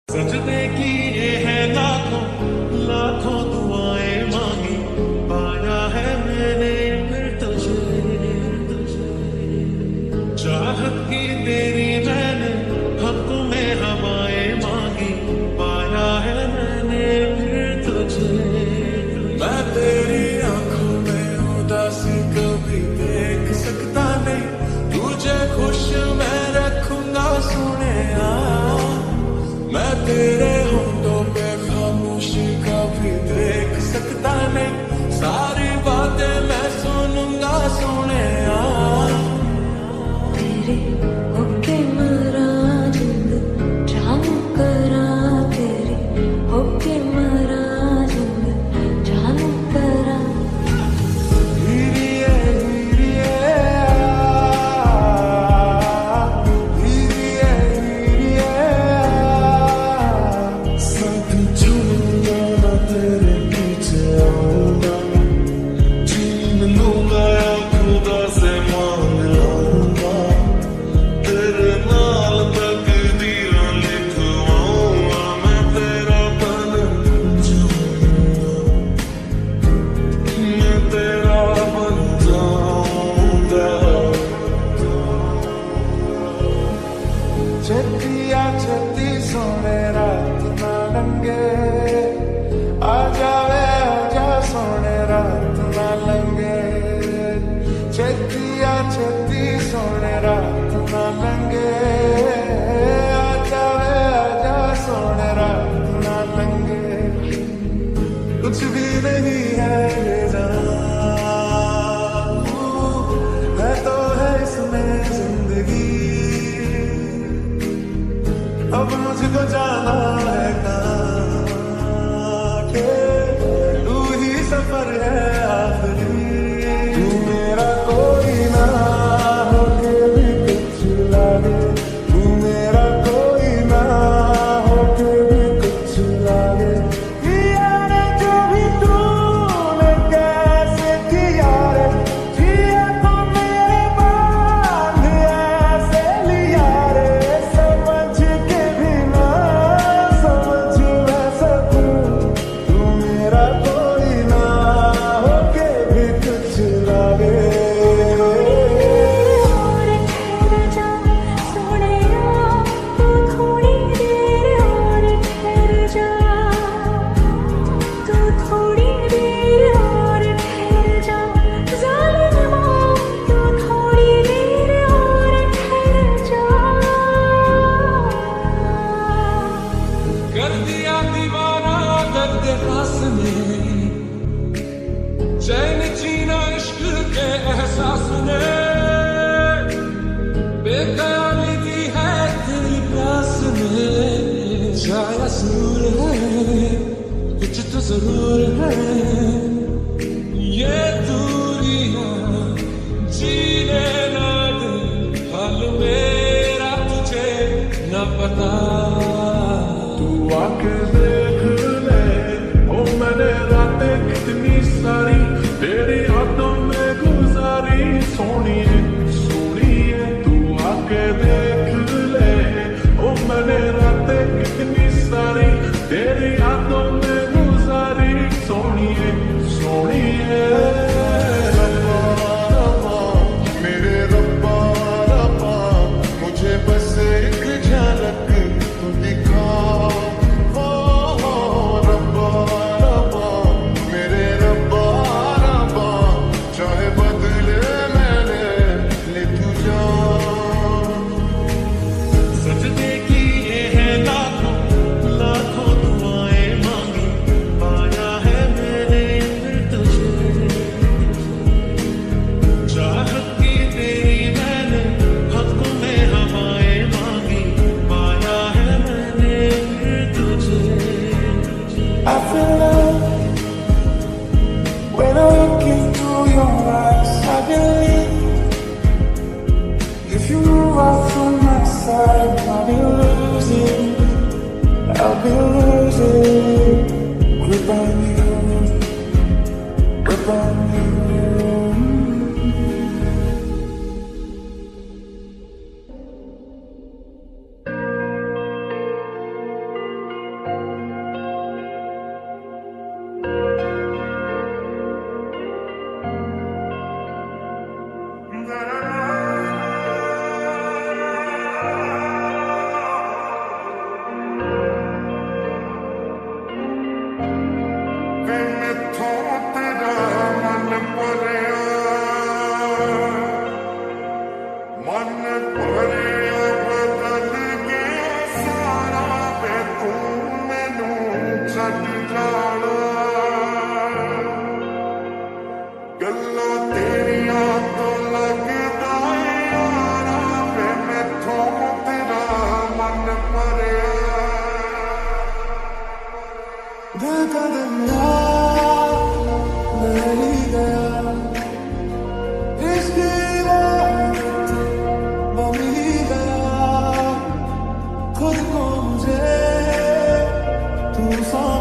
सजदे की ये है लाखों लाखों दुआएं मांगी, पाया है मैंने फिर तुझे। चाहत की तेरी मैंने हक में हवाएं मांगी, पाया है मैंने फिर तुझे। मैं तेरी आंखों में उदासी कभी देख सकता नहीं, तुझे खुश मैं रखूंगा सुने। मैं तेरे होंठों पे खामोशी कभी देख सकता नहीं, सारी बातें मैं सुनूंगा सुने। तेरे होके मरा जिंद जानू करा, तेरे होके मरा जिंद जानू करा। हीरिए हीरिए हीरिए हीरिए सब छोड़ूंगा मैं तेरे पीछे आऊंगा, छीन लूंगा या खुदा से मांग लाऊंगा, तेरे नाल तकदीर लिखवाऊंगा, मैं तेरा बन जाऊंगा, मैं तेरा बन जाऊंगा। छतिया छती सोने रात ना लंगे, आ जावे आजा सोने रात ना लंगे। छतिया छती सोने रात ना लंगे, आ जावे आजा सोने रात ना लंगे। कुछ भी नहीं है ये जान, है तो है इसमें जिंदगी, अब मुझको जाना है कहाँ के, तू ही सफर है आखिरी। तू मेरा कोई ना होके भी कुछ लागे, तू मेरा कोई ना होके भी कुछ लागे। यार जो भी तूने कैसे किया रे, जिया तो मेरे बांध ऐसे लिया रे, समझ के भी ना समझ मैं सकूं, तू मेरा कोई ना होके भी कुछ लागे। और ठहर जा सोनिया, तू थोड़ी देर और ठहर जा, तू थोड़ी देर और ठहर जा। ज़ालिमा तू थोड़ी देर और ठहर जा। कर दिया दीवाना दर्द खास ने, चैन जीना इश्क के एहसास ने, बेकरारी दी है तेरी प्यास ने। शायद सूर है कुछ तो जरूर है, ये दूरियां जीने ना दे, हाल मेरा तुझे न पता। तू आके देख ले ओ मैंने रातें कितनी सारी तेरी यादों में गुजारी, सोनिए सोनिए तू आके देख ले ओ मैंने रातें कितनी सारी तेरी यादों में गुजारी, सोनिए सोनिए। रब्बा रब्बा मेरे रब्बा रब्बा, मुझे बस एक झलक तू दिखा। ओ रब्बा रब्बा मेरे रब्बा रब्बा, चाहे बदले मैंने ले तू जा। सजदे की ये है लाखों लाखों दुआएं मांगी, पाया है मैंने फिर तुझे। चाहत की तेरी मैंने हक में हवाएं मांगी, पाया है मैंने फिर तुझे। I feel love when I look into your eyes. I believe if you move out from my side, I'll be losing grip on you, grip on you. दिल का दरिया बह ही गया, इसकी रात बन ही गया, खुद को मुझे तूफान